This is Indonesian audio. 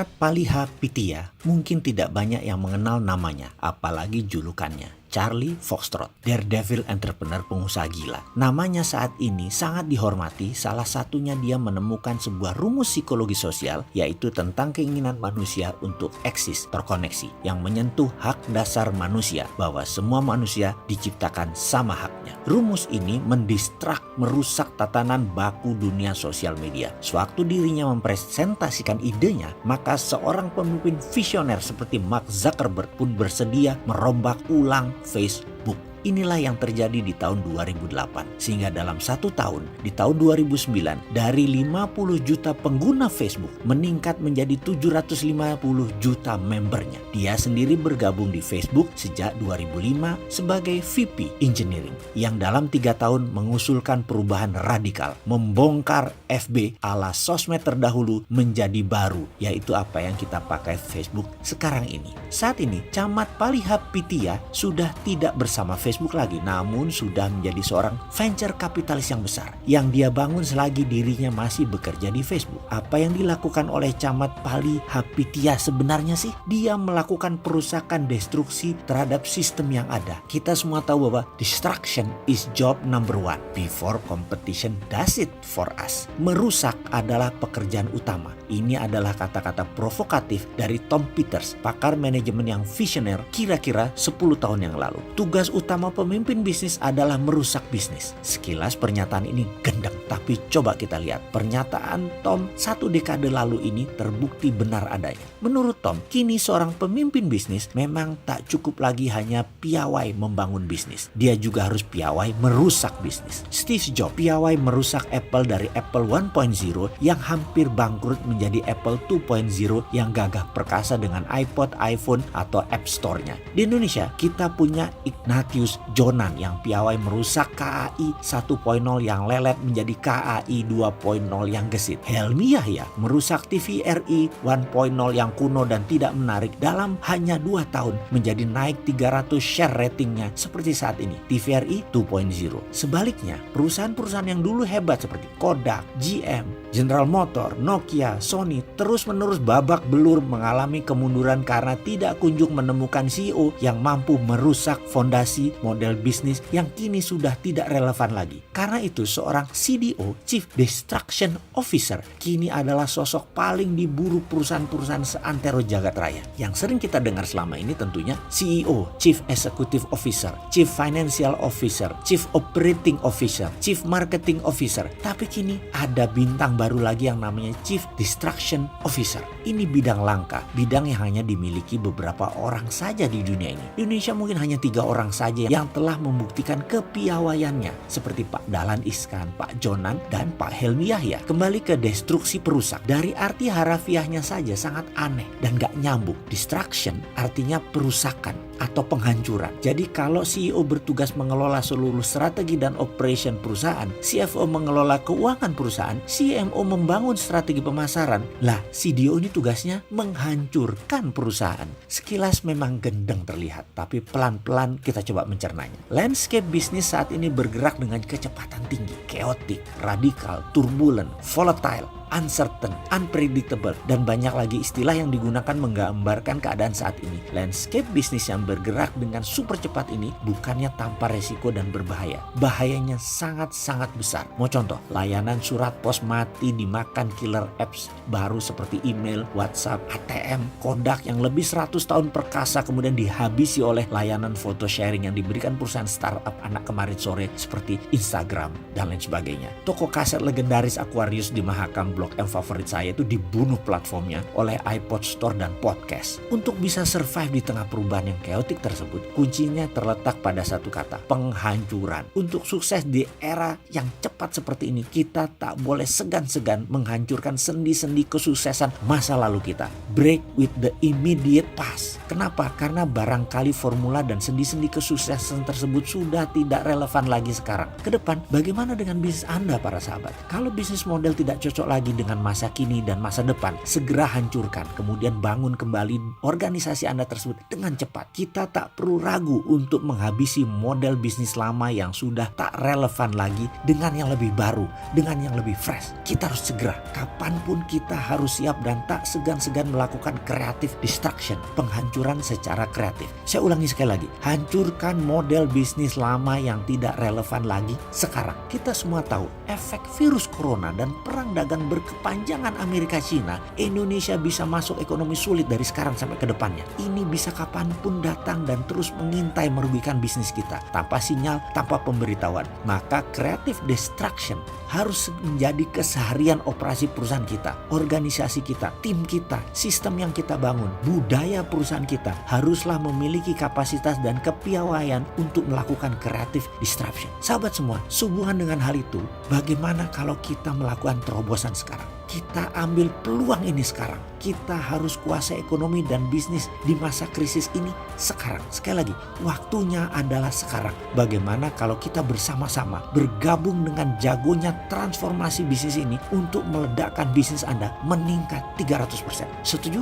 Camat Palihapitiya mungkin tidak banyak yang mengenal namanya, apalagi julukannya. Charlie Foxtrot, daredevil entrepreneur pengusaha gila. Namanya saat ini sangat dihormati, salah satunya dia menemukan sebuah rumus psikologi sosial, yaitu tentang keinginan manusia untuk eksis terkoneksi, yang menyentuh hak dasar manusia, bahwa semua manusia diciptakan sama haknya. Rumus ini merusak tatanan baku dunia sosial media. Sewaktu dirinya mempresentasikan idenya, maka seorang pemimpin visioner seperti Mark Zuckerberg pun bersedia merombak ulang Facebook. Inilah yang terjadi di tahun 2008. Sehingga dalam 1 tahun, di tahun 2009, dari 50 juta pengguna Facebook meningkat menjadi 750 juta membernya. Dia sendiri bergabung di Facebook sejak 2005 sebagai VP Engineering, yang dalam 3 tahun mengusulkan perubahan radikal, membongkar FB ala sosmed terdahulu menjadi baru, yaitu apa yang kita pakai Facebook sekarang ini. Saat ini, Camat Palihapitiya sudah tidak bersama Facebook lagi, namun sudah menjadi seorang venture kapitalis yang besar yang dia bangun selagi dirinya masih bekerja di Facebook. Apa yang dilakukan oleh Camat Palihapitiya sebenarnya sih? Dia melakukan perusakan destruksi terhadap sistem yang ada. Kita semua tahu bahwa destruction is job number 1 before competition does it for us. Merusak adalah pekerjaan utama. Ini adalah kata-kata provokatif dari Tom Peters, pakar manajemen yang visioner kira-kira 10 tahun yang lalu. Tugas utama pemimpin bisnis adalah merusak bisnis. Sekilas pernyataan ini gendeng, tapi coba kita lihat. Pernyataan Tom 1 dekade lalu ini terbukti benar adanya. Menurut Tom, kini seorang pemimpin bisnis memang tak cukup lagi hanya piawai membangun bisnis. Dia juga harus piawai merusak bisnis. Steve Jobs piawai merusak Apple dari Apple 1.0 yang hampir bangkrut menjadi Apple 2.0 yang gagah perkasa dengan iPod, iPhone, atau App Store-nya. Di Indonesia, kita punya Ignatius Jonan yang piawai merusak KAI 1.0 yang lelet menjadi KAI 2.0 yang gesit. Helmi Yahya merusak TVRI 1.0 yang kuno dan tidak menarik dalam hanya 2 tahun menjadi naik 300 share ratingnya seperti saat ini, TVRI 2.0. Sebaliknya, perusahaan-perusahaan yang dulu hebat seperti Kodak, GM, General Motor, Nokia, Sony terus-menerus babak belur mengalami kemunduran karena tidak kunjung menemukan CEO yang mampu merusak fondasi model bisnis yang kini sudah tidak relevan lagi. Karena itu seorang CDO, Chief Destruction Officer, kini adalah sosok paling diburu perusahaan-perusahaan seantero jagat raya. Yang sering kita dengar selama ini tentunya CEO, Chief Executive Officer, Chief Financial Officer, Chief Operating Officer, Chief Marketing Officer. Tapi kini ada bintang baru lagi yang namanya Chief Destruction Officer. Ini bidang langka, bidang yang hanya dimiliki beberapa orang saja di dunia ini. Di Indonesia mungkin hanya 3 orang saja yang telah membuktikan kepiawaiannya, seperti Pak Dahlan Iskan, Pak Jonan, dan Pak Helmi Yahya. Kembali ke destruksi perusak. Dari arti harafiahnya saja sangat aneh dan gak nyambung. Destruction artinya perusakan atau penghancuran. Jadi kalau CEO bertugas mengelola seluruh strategi dan operation perusahaan, CFO mengelola keuangan perusahaan, CMO membangun strategi pemasaran, lah CDO ini tugasnya menghancurkan perusahaan. Sekilas memang gendeng terlihat, tapi pelan-pelan kita coba mencernanya. Landscape bisnis saat ini bergerak dengan kecepatan tinggi, chaotic, radikal, turbulent, volatile, uncertain, unpredictable, dan banyak lagi istilah yang digunakan menggambarkan keadaan saat ini. Landscape bisnis yang bergerak dengan super cepat ini bukannya tanpa resiko dan berbahaya. Bahayanya sangat-sangat besar. Mau contoh, layanan surat pos mati dimakan killer apps baru seperti email, WhatsApp, ATM, Kodak yang lebih 100 tahun perkasa kemudian dihabisi oleh layanan foto sharing yang diberikan perusahaan startup anak kemarin sore seperti Instagram dan lain sebagainya. Toko kaset legendaris Aquarius di Mahakam Blok M favorit saya itu dibunuh platformnya oleh iPod Store dan podcast. Untuk bisa survive di tengah perubahan yang chaotic tersebut, kuncinya terletak pada satu kata, penghancuran. Untuk sukses di era yang cepat seperti ini, kita tak boleh segan-segan menghancurkan sendi-sendi kesuksesan masa lalu kita. Break with the immediate past. Kenapa? Karena barangkali formula dan sendi-sendi kesuksesan tersebut sudah tidak relevan lagi sekarang. Ke depan, bagaimana dengan bisnis Anda para sahabat? Kalau bisnis model tidak cocok lagi ini dengan masa kini dan masa depan, segera hancurkan, kemudian bangun kembali organisasi Anda tersebut dengan cepat. Kita tak perlu ragu untuk menghabisi model bisnis lama yang sudah tak relevan lagi dengan yang lebih baru, dengan yang lebih fresh. Kita harus segera, kapanpun kita harus siap dan tak segan-segan melakukan creative destruction, penghancuran secara kreatif. Saya ulangi sekali lagi, hancurkan model bisnis lama yang tidak relevan lagi sekarang. Kita semua tahu efek virus corona dan perang dagang berkepanjangan Amerika-China, Indonesia bisa masuk ekonomi sulit dari sekarang sampai ke depannya. Ini bisa kapanpun datang dan terus mengintai merugikan bisnis kita tanpa sinyal, tanpa pemberitahuan. Maka creative destruction harus menjadi keseharian operasi perusahaan kita, organisasi kita, tim kita, sistem yang kita bangun, budaya perusahaan kita haruslah memiliki kapasitas dan kepiawaian untuk melakukan creative disruption. Sahabat semua, sehubungan dengan hal itu, bagaimana kalau kita melakukan terobosan sekarang? Kita ambil peluang ini sekarang. Kita harus kuasai ekonomi dan bisnis di masa krisis ini sekarang. Sekali lagi, waktunya adalah sekarang. Bagaimana kalau kita bersama-sama bergabung dengan jagonya transformasi bisnis ini untuk meledakkan bisnis Anda meningkat 300%? Setuju?